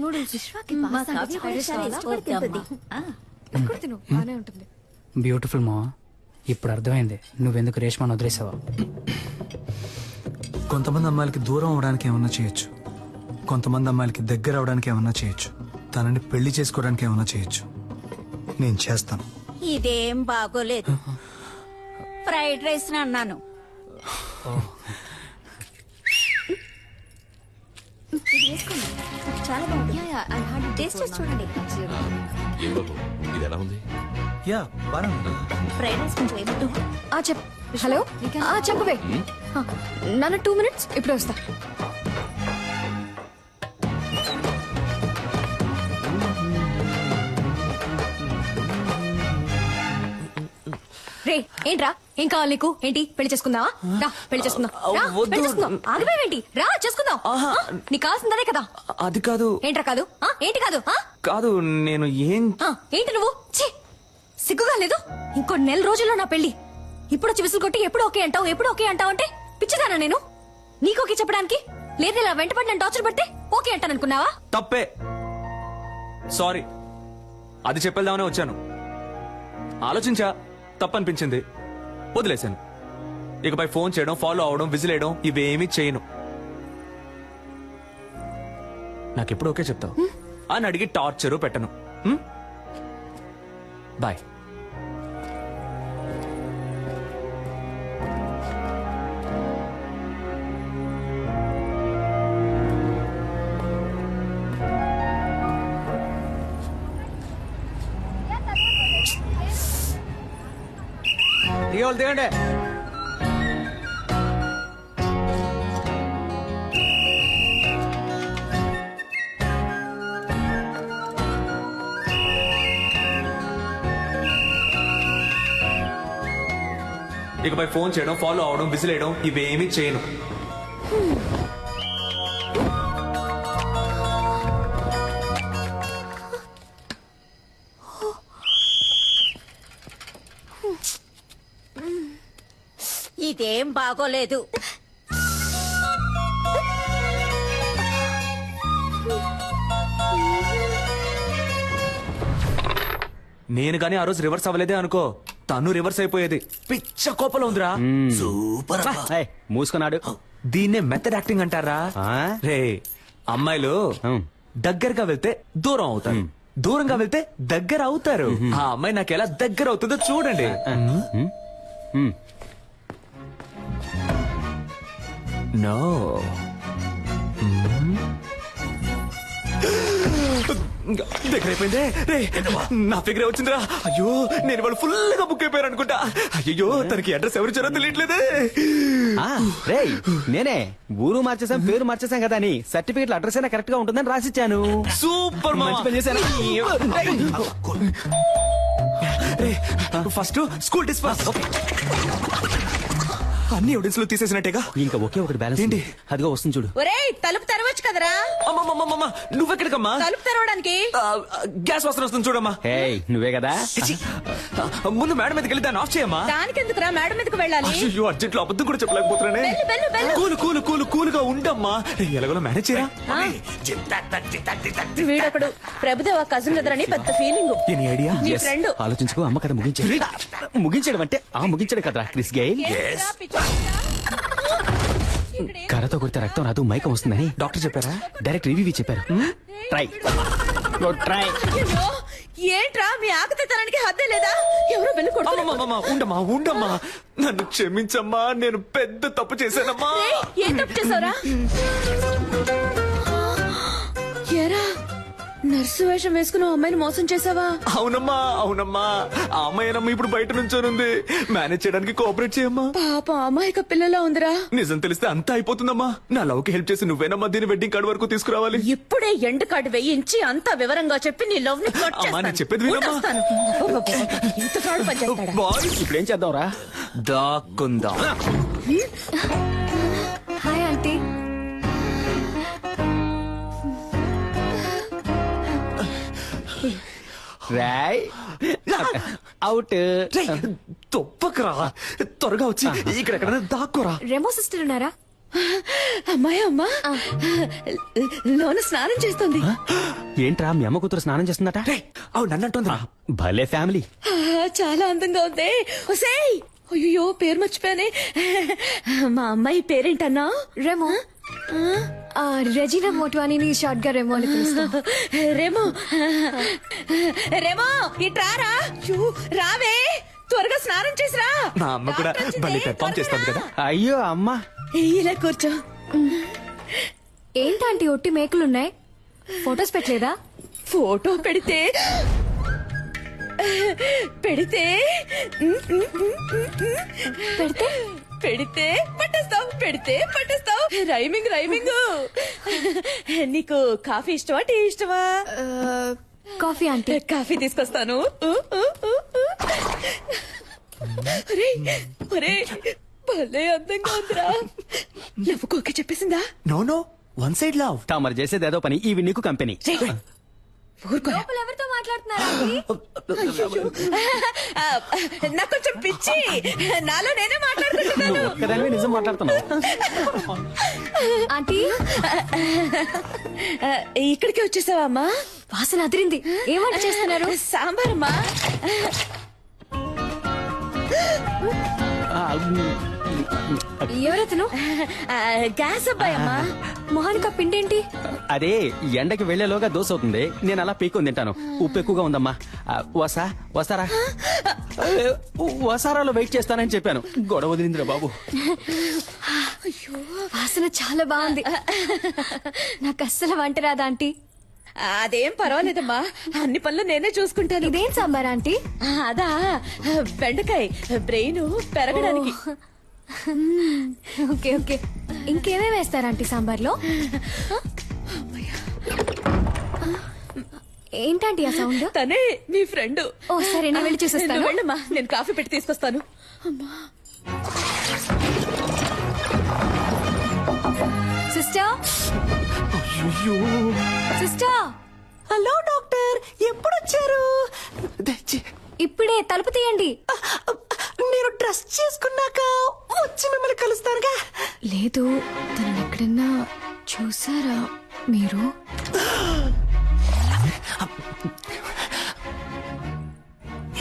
Noodles విశ్వాకి pasta అంటే చాలా ఇష్టపడి తింటుంది. ఎక్కడ తిను బానే ఉంటుంది. బ్యూటిఫుల్ మా. ఇప్పుడు అర్థమైంది నువ్వెందుకు రేష్మాను వదిలేసావా. కొంతమంది అమ్మాయిలకి దూరం అవడానికి ఏమన్నా చేయొచ్చు, కొంతమంది అమ్మాయిలకి దగ్గర అవడానికి ఏమన్నా చేయొచ్చు, తనని పెళ్లి చేసుకోవడానికి ఏమన్నా చేయొచ్చు. నేను చేస్తాను. ఇదేం బాగోలేదు. ఫ్రైడ్ రైస్ అన్నాను. చాలా బాగుంది. టేస్ట్ చేసి చూడండి. ఇది ఎలా ఉంది? యా బాగా ఫ్రైడ్ రైస్ కొంచెం ఏమిటో. హలో చెప్పవే. నాన్న 2 minutes ఇప్పుడు వస్తా. రే ఏంట్రా ఏం కావాలి నీకు? ఏంటి పెళ్లి చేసుకుందావా? రా పెళ్లి చేసుకుందాం. ఆగిపోయావేంటి? రా చేసుకుందాం. నీకు కావాల్సిందే కదా. అది కాదు. ఏంట్రా కాదు? ఏంటి కాదు? కాదు నేను ఏం ఏంటి నువ్వు? ఛీ సిగ్గుగా లేదు? ఇంకో 1 నెల రోజుల్లో నా పెళ్లి. ఇప్పుడు వచ్చి విసులు కొట్టి ఎప్పుడు ఓకే అంటావు ఎప్పుడు ఓకే అంటావు అంటే పిచ్చిదానా నేను? నీకు ఓకే చెప్పడానికి? లేదు ఇలా వెంటపడి నన్ను టార్చర్ పడితే ఓకే అంటాను అనుకున్నావా? తప్పే. సారీ, అది చెప్పేద్దామనే వచ్చాను. ఆలోచించా, తప్పనిపించింది, వదిలేశాను. ఇకపై ఫోన్ చేయడం, ఫాలో అవడం, విజిల్ వేయడం ఇవేమీ చేయను. నాకెప్పుడు ఓకే చెప్తావు అని అడిగి టార్చరు పెట్టను. బాయ్. దిగండి. ఇకపై ఫోన్ చేయడం, ఫాలో అవడం, విజిల్ వేయడం ఇవేమీ చేయను. ఇదేం బాగోలేదు. నేను గానీ ఆ రోజు రివర్స్ అవ్వలేదే అనుకో, తను రివర్స్ అయిపోయేది. పిచ్చ కోపంలో ఉందిరా. సూపర్. మూసుకున్నాడు. దీన్నే మెథడ్ యాక్టింగ్ అంటారా? రే అమ్మాయిలు దగ్గరగా వెళ్తే దూరం అవుతారు, దూరంగా వెళ్తే దగ్గర అవుతారు. ఆ అమ్మాయి నాకు ఎలా దగ్గర అవుతుందో చూడండి. నో దగ్గర అయిపోయిందే. రే నా ఫిగరే వచ్చిందిరా. అయ్యో నేను వాళ్ళు ఫుల్ గా బుక్ అయిపోయారు అనుకుంటా. అయ్యో తనకి అడ్రస్ ఎవరు ఇచ్చారో తెలియట్లేదే. రే నేనే ఊరు మార్చేసాం, పేరు మార్చేసాం కదా అని సర్టిఫికెట్ అడ్రస్ అయినా కరెక్ట్ గా ఉంటుందని రాసిచ్చాను. సూపర్ మంచి పని చేశాను. First school disperse. అన్ని ఎవిడెన్స్ లో తీసేసినట్టేగా. ఇంకా ఒకే ఒకటి బ్యాలెన్స్ ఏంటి? అదిగో వస్తుంది చూడు. ఒరేయ్ తలుపు తెరవచ్చు కదరా. నువ్వెక్కడికమ్మా? తలుపు తెరవడానికి గ్యాస్ వాసన వస్తుంది చూడమ్మా. నువ్వే కదా. ముందు మేడం మీదకి వెళ్ళి దాన్ని ఆఫ్ చేయమ్మా. దానికెందుకురా మేడం మీదకి వెళ్ళాలి? అయ్యో అర్జెంట్ లో అబద్ధం కూడా చెప్పలేకపోతున్నానే. కూలు కూలు కూలు కూలుగా ఉండమ్మా. ఎలాగో మేనేజ్ చేయరా. వీడొకడు ప్రభుదేవ కజిన్ కదరని పెద్ద ఫీలింగ్. Any idea? నీ ఫ్రెండ్ ఆలోచించుకో. అమ్మ కదా ముగించడం అంటే ముగించడం కదరా క్రిస్ గేల్. కర్రతో కొడితే రక్తం రాదు, మైకం వస్తుందని డాక్టర్ చెప్పారా? డైరెక్ట్ రివ్యూ చెప్పారు. ట్రై. ఏంట్రా మీ ఆకతానికి హద్దే లేదా? ఎవరో బెల్లు కొడుతున్నారు. ఉండమ్మా ఉండమ్మా, నన్ను క్షమించమ్మా, నేను పెద్ద తప్పు చేశానమ్మా. ఏం తప్పు చేసావురా? ఏరా నర్సు వేషం వేసుకుని అమ్మాయిని మోసం చేసావా? అవునమ్మా అవునమ్మా, ఆ అమ్మాయినమ్మా ఇప్పుడు బయట నుంచోనుంది. మేనేజ్ చేయడానికి కోఆపరేట్ చేయమ్మా. పాప అమాయక పిల్లలా ఉందిరా. నిజం తెలిస్తే అంతా అయిపోతుందమ్మా. నా లవ్ కి హెల్ప్ చేసి నువ్వేనమ్మా దీని వెడ్డింగ్ కార్డు వరకు తీసుకురావాలి. ఇప్పుడే ఎండ్ కార్డు వేయించి అంతా వివరంగా చెప్పి నీ లవ్ ని కట్ అమ్మా నేను చెప్పేది వినమ్మా. ఇంత ఫ్రాడ్ పని చేస్తాడా? బాయ్స్ ఇప్పుడు ఏం చేద్దాంరా? దాక్కుందాం. Hi aunty. రాయ్ అవుట్. తొప్పకరా, త్వరగా వచ్చి ఇక్కడ దాక్కోరా. రెమో సిస్టర్ ఉన్నారా? అమ్మాయి అమ్మా లోన స్నానం చేస్తుంది. ఏంట్రా మీ అమ్మ కూతురు స్నానం చేస్తుందట? అవు నన్ను అంటుందిరా. భలే ఫ్యామిలీ. చాలా అందంగా ఉంది. ఒసేయ్ అయ్యో పేరు మర్చిపోయానే. మా అమ్మాయి పేరేంటన్నా? రెమో. రెజీనా మోట్వానీని షార్ట్ గా రెమో అని పిలుస్తాం. రేమో రేమో ఇట్రారా. చూ, రావే త్వరగా స్నానం చేసిరా. నా అమ్మ కూడా భలే పెర్ఫామ్ చేస్తుంది కదా. అయ్యో అమ్మా. ఇలా కూర్చో. ఏంటంటే ఒట్టి మేకలున్నాయి, ఫొటోస్ పెట్టలేదా? ఫోటో పెడితే పెడితే పెడితే పట్టేస్తావు, పెడితే పట్టేస్తావు. Rhyming rhyming. నీకు కాఫీ ఇష్టమా, టీ ఇష్టమా? కాఫీ అంటే కాఫీ తీసుకొస్తాను. ఒరేయ్, ఒరేయ్, భలే అందంగా ఉందిరా. నవ్వుకోకే చెప్పేసిందా? No no, one side love. తమరు చేసేది ఏదో పని, ఇవి నీకు కంపెనీ. ఊరుకో. లోపల ఎవరితో మాట్లాడుతున్నారా? నాకు కొంచెం పిచ్చి, నాలో నేనే మాట్లాడుకుంటున్నాను. ఒక్కదానివే నిజం మాట్లాడుతున్నావు. ఆంటీ ఇక్కడికి వచ్చేసావా అమ్మా? వాసన అదిరింది. ఏం వంట చేస్తున్నారు? సాంబార్ అమ్మా. ఎవరతను? గ్యాస్ అబ్బాయి అమ్మా. మొహానికి ఆ పిండేంటి? అదే ఎండకి వెళ్లేలోగా దోశ అవుతుంది, నేను అలా పీక్కొని తింటాను. ఉప్పు ఎక్కువగా ఉందమ్మా. వస్తారా? వసారాలో వెయిట్ చేస్తానని చెప్పాను, గొడవ వదిలిందిరా బాబు. వాసన చాలా బాగుంది. నాకు అస్సలు వంట రాదా ఆంటీ? అదేం పర్వాలేదమ్మా, అన్ని పనులు నేనే చూసుకుంటాను. ఇదేం సాంబార్ ఆంటీ? అదా బెండకాయ బ్రెయిన్ పెరగడానికి. Okay okay. ఇంకేమేమి వేస్తారు ఆంటీ సాంబార్లో? ఏంటంటే ఆ సౌండ్? తనే మీ ఫ్రెండ్. ఓ సరే, నేను వెళ్ళి చూసేస్తాను. నువ్వు వెళ్ళమ్మా, నేను కాఫీ పెట్టి తీసుకొస్తాను. Sister, sister. హలో డాక్టర్, ఎప్పుడు వచ్చారు? ఇప్పుడే తలుపు తీయండి. నేను డ్రెస్ చేసుకున్నాక వచ్చి మిమ్మల్ని కలుస్తానుగా. లేదు, తనని ఎక్కడన్నా చూసారా మీరు?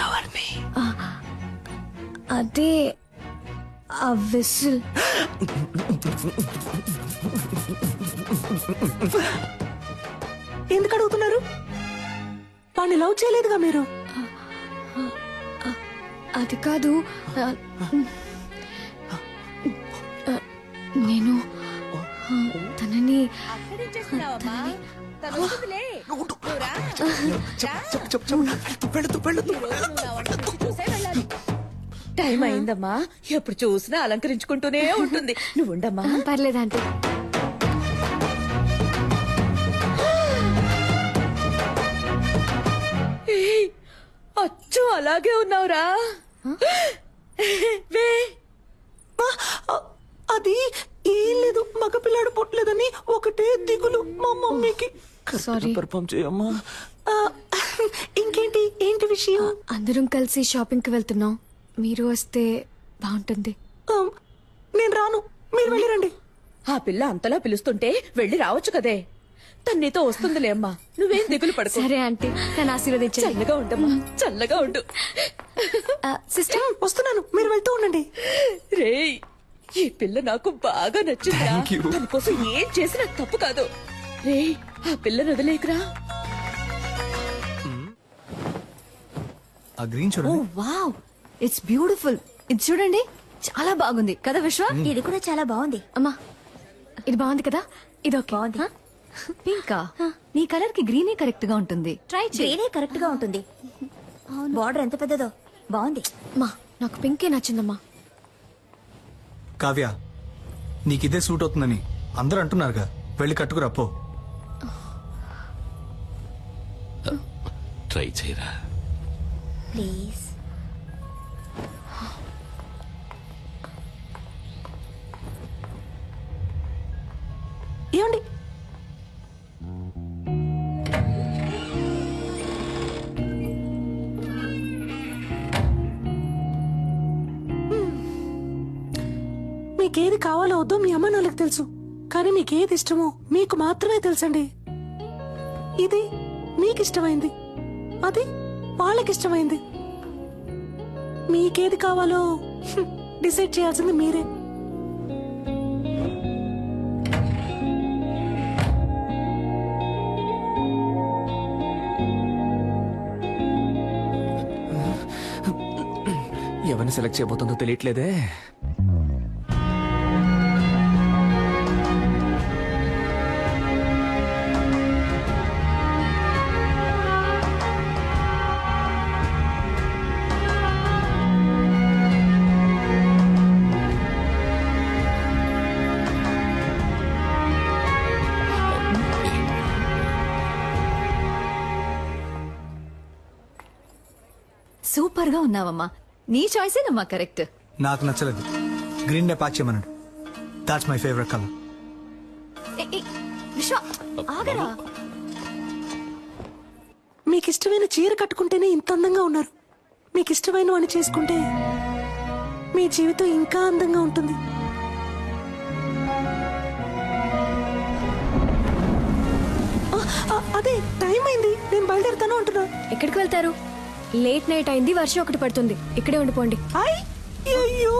ఎవరిని? అదే ఆ విసిల్. ఎందుకు అడుగుతున్నారు? వాడిని లవ్ చేయలేదుగా మీరు? అది కాదు, నేను తనని అక్కడేం చేస్తున్నావమ్మా? తను వస్తుందిలే. నువ్వు రా. చూసే వెళ్ళాలి. టైం అయిందమ్మా, ఎప్పుడు చూసినా అలంకరించుకుంటూనే ఉంటుంది. నువ్వు ఉండమ్మా. పర్లేదంటే. ఏయ్, అచ్చు అలాగే ఉన్నావురా. వే. అది ఏం లేదు, మగపిల్లాడు పుట్టలేదని ఒకటే దిగులు మా మమ్మీకి. సారీ. పెర్ఫామ్ చేయమ్మా. ఆ, ఇంకేంటి, ఏంటి విషయం? అందరం కలిసి షాపింగ్ కి వెళ్తున్నాం, మీరు వస్తే బాగుంటుంది. ఆ, నేను రాను, మీరు వెళ్ళిరండి. ఆ పిల్ల అంతలా పిలుస్తుంటే వెళ్ళి రావచ్చు కదే. తను నీతో వస్తుందిలే అమ్మా, నువ్వేం దిగులు పడుకో. సరే ఆంటీ, నన్ను ఆశీర్వదించండి. చల్లగా ఉండమ్మా, చల్లగా ఉండు. సిస్టర్, వస్తున్నాను, మీరు వెళ్తూ ఉండండి. రేయ్, ఈ పిల్ల నాకు బాగా నచ్చిందిరా. Thank you. తన కోసం ఏం చేసినా తప్పు కాదు. రేయ్, ఆ పిల్లని వదిలేకురా. ఆ గ్రీన్ చూడండి. Wow, it's beautiful. ఇది చూడండి, చాలా బాగుంది కదా విశ్వ? ఇది కూడా చాలా బాగుంది. అమ్మా, ఇది బాగుంది కదా? ఇది ఓకే. బాగుంది. పింకా, నీ కలర్ కి గ్రీనే కరెక్ట్ గా ఉంటుంది. ట్రై చేయి. గ్రీనే కరెక్ట్ గా ఉంటుంది. బార్డర్ ఎంత పెద్దదో, బాగుంది. అమ్మా, నాకు పింకే నచ్చిందమ్మా. కావ్య, నీకు ఇదే సూట్ అవుతుందని అందరూ అంటున్నారుగా, వెళ్ళి కట్టుకురా పో. ట్రై చేయరా. ప్లీజ్. ఏమండి, మీ మీకేది కావాలో వద్దో మీ అమ్మ నాన్నలకు తెలుసు, కానీ మీకేది ఇష్టమో మీకు మాత్రమే తెలుసండి. ఇది మీకు ఇష్టమైంది, అది వాళ్ళకిష్టమైంది. మీకేది కావాలో డిసైడ్ చేయాల్సింది మీరే. ఎవరిని సెలెక్ట్ చేయబోతుందో తెలియట్లేదే. సూపర్ గా ఉన్నావమ్మా. నీ చాయిసేనమ్మా కరెక్ట్. నాకు నచ్చలేదు. గ్రీన్ డే ప్యాక్ చేయమన్నాడు. That's my favourite colour. విశ్వ ఆగరా. మీకు ఇష్టమైన చీర కట్టుకుంటేనే ఇంత అందంగా ఉన్నారు. మీకు ఇష్టమైన వాడిని చేసుకుంటే మీ జీవితం ఇంకా అందంగా ఉంటుంది. అదే టైం అయింది, నేను బయలుదేరుతాను అంటున్నా. ఎక్కడికి వెళ్తారు? లేట్ నైట్ అయింది, వర్షం ఒకటి పడుతుంది. ఇక్కడే ఉండిపోండి. అయ్యో,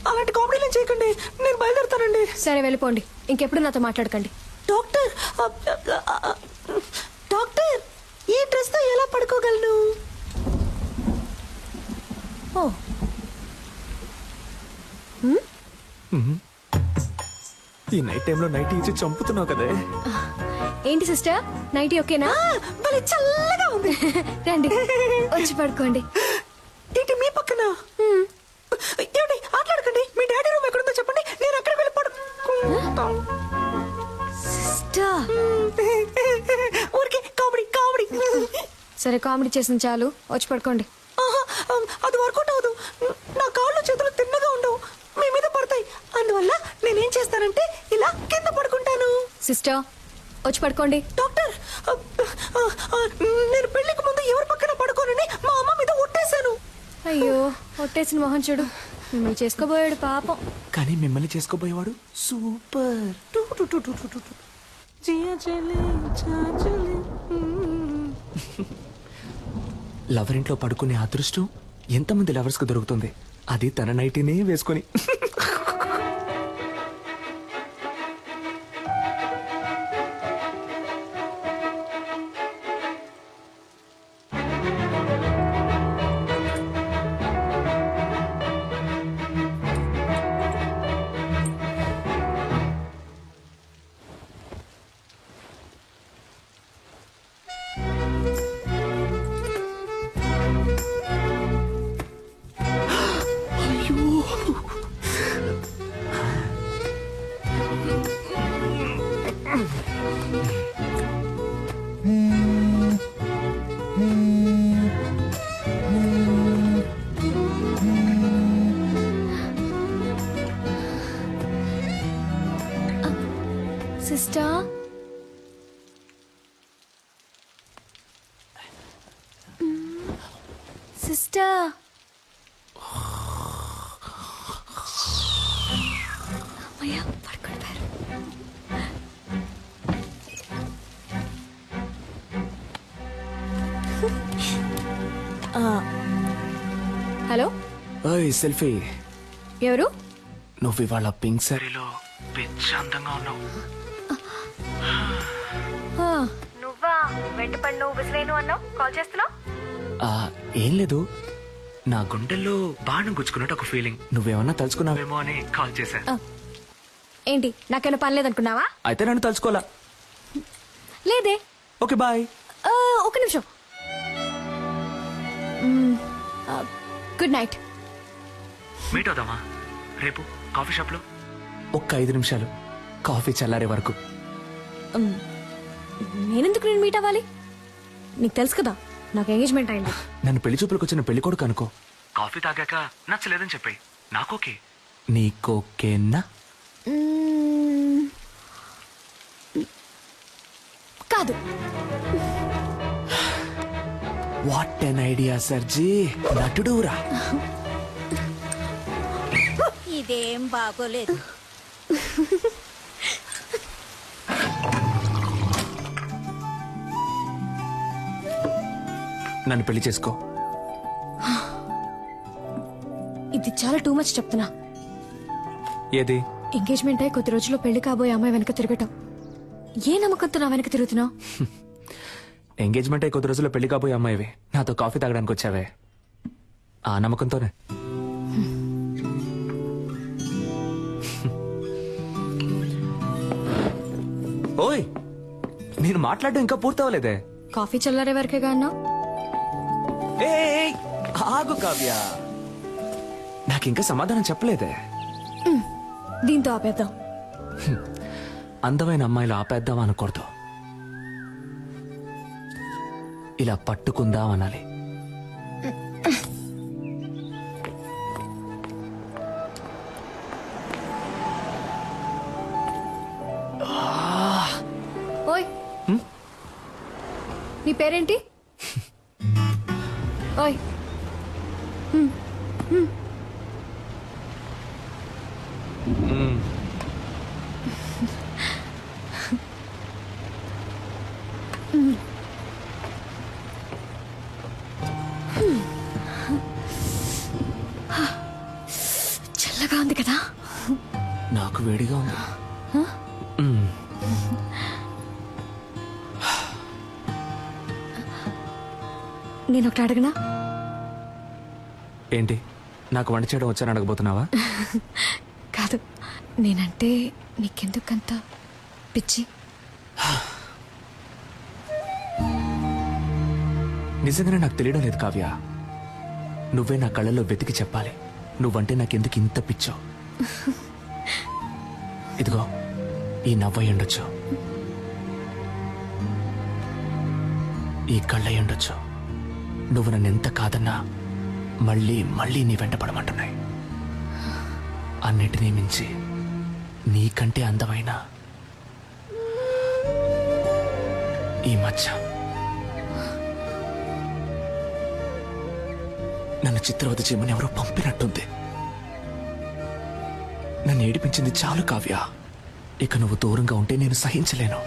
అలాంటి కామెడీలు చేయకండి, నేను బయలుదేరుతానండి. సరే వెళ్ళిపోండి, ఇంకెప్పుడు నాతో మాట్లాడకండి. డాక్టర్, డాక్టర్, ఈ డ్రెస్ తో ఎలా పడుకోగలను? ఓ ఈ నైట్ టైంలో నైట్ ఇచ్చి చంపుతున్నావు కదే. ఏంటి సిస్టర్, నైట్ ఓకేనా? భలే చల్లగా ఉంది. రండి వచ్చి పడుకోండి. ఏంటి మీ పక్కన? ఏమిటి ఆటలాడకండి. మీ డాడీ రూమ్ ఎక్కడుందో చెప్పండి, నేను అక్కడికి వెళ్ళి పడుకుంటాను. సిస్టర్ ఊరికే కామెడీ కామెడీ. సరే కామెడీ చేసిన చాలు, వచ్చి పడుకోండి. అది వర్కౌట్ అవ్వదు. నా కాళ్ళు చేతులు తిన్నగా ఉండవు, మీ మీద పడతాయి. అందువల్ల నేనేం చేస్తానంటే ఇలా కింద పడుకుంటాను. సిస్టర్ వచ్చి పడుకోండి. డాక్టర్, నేను పెళ్లికి ముందు ఎవరి పక్కన పడుకోనని మా అమ్మ మీద ఒట్టేశాను. అయ్యో ఒట్టేసిన మొహం చూడు, మిమ్మల్ని చేసుకోబోయాడు పాపం. కానీ మిమ్మల్ని చేసుకోబోయేవాడు సూపర్. లవర్ ఇంట్లో పడుకునే అదృష్టం ఎంతమంది లవర్స్ కు దొరుకుతుంది, అది తన నైటీనే వేసుకొని. సిస్టర్ సిస్టర్ అమ్మయ్య పడుకుంటారు. Hello selfie. ఎవరు? నువ్వు ఇవాళ పింక్ సారీలో పిచ్చి అందంగా ఉన్నావు. నువ్వా? వెంటపడి నువ్వు విసిరేను అన్నావు, కాల్ చేస్తున్నావు? ఏం లేదు, నా గుండెల్లో బాణం గుచ్చుకున్నట్టు ఒక ఫీలింగ్. నువ్వేమన్నా తలుచుకున్నావేమో అని కాల్ చేశా. ఏంటి నాకేమైనా పని లేదనుకున్నావా? అయితే నన్ను తలుచుకోవాలా? లేదే. Okay bye. ఒక నిమిషం. Good night. మీట్ అవుదామా రేపు కాఫీ షాప్ లో? ఒక్క 5 నిమిషాలు, కాఫీ చల్లారే వరకు. నేనెందుకు నేను మీట్ అవ్వాలి? నీకు తెలుసు కదా నాకు ఎంగేజ్మెంట్ అయింది. నన్ను పెళ్లి చూపులకు వచ్చిన పెళ్లి కొడుకు అనుకో. కాఫీ తాగాక నచ్చలేదని చెప్పాయి, నాకోకే. నీకోకేనా? కాదు. What an idea సర్జీ, నటుడురా. ఇదేం బాగోలేదు. నన్ను పెళ్లి చేసుకో. ఇది చాలా టూ మచ్ చెప్తున్నా. ఏది? ఎంగేజ్మెంట్ అయి కొద్ది రోజుల్లో పెళ్లి కాబోయే అమ్మాయి వెనక తిరగటం. ఏ నమ్మకంతో నా వెనక తిరుగుతున్నావు? ఎంగేజ్మెంట్ అయి కొద్ది రోజుల్లో పెళ్లి కాబోయే అమ్మాయివి నాతో కాఫీ తాగడానికి వచ్చావే, ఆ నమ్మకంతోనే. ఓయ్, నేను మాట్లాడడం ఇంకా పూర్తవలేదే. కాఫీ చల్లారే వరకేగా అన్నావు. ఏయ్, ఆగు కావ్య, నాకింకా సమాధానం చెప్పలేదే. దీంతో ఆపేద్దాం. అందమైన అమ్మాయిలు ఆపేద్దాం అనకూడదు, ఇలా పట్టుకుందాం అనాలి. ఓయ్, నీ పేరేంటి? ఓయ్, చల్లగా ఉంది కదా. నాకు వేడిగా ఉంది. నేను ఒకటి అడగనా? ఏంటి, నాకు వంట చేయడం వచ్చాను అడగబోతున్నావా? కాదు, నేనంటే నీకెందుకంత పిచ్చి? నిజంగానే నాకు తెలియడం లేదు కావ్య. నువ్వే నా కళ్ళల్లో వెతికి చెప్పాలి, నువ్వంటే నాకెందుకు ఇంత పిచ్చో. ఇదిగో, ఈ నవ్వై ఉండొచ్చు, ఈ కళ్ళై ఉండొచ్చు. నువ్వు నన్ను ఎంత కాదన్నా మళ్ళీ మళ్ళీ నీ వెంట పడమంటున్నాయి. అన్నిటినీ మించి నీకంటే అందమైన ఈ మచ్చ నన్ను చిత్రవద చేయమని ఎవరో పంపినట్టుంది. నన్ను ఏడిపించింది చాలు కావ్య. ఇక నువ్వు దూరంగా ఉంటే నేను సహించలేను.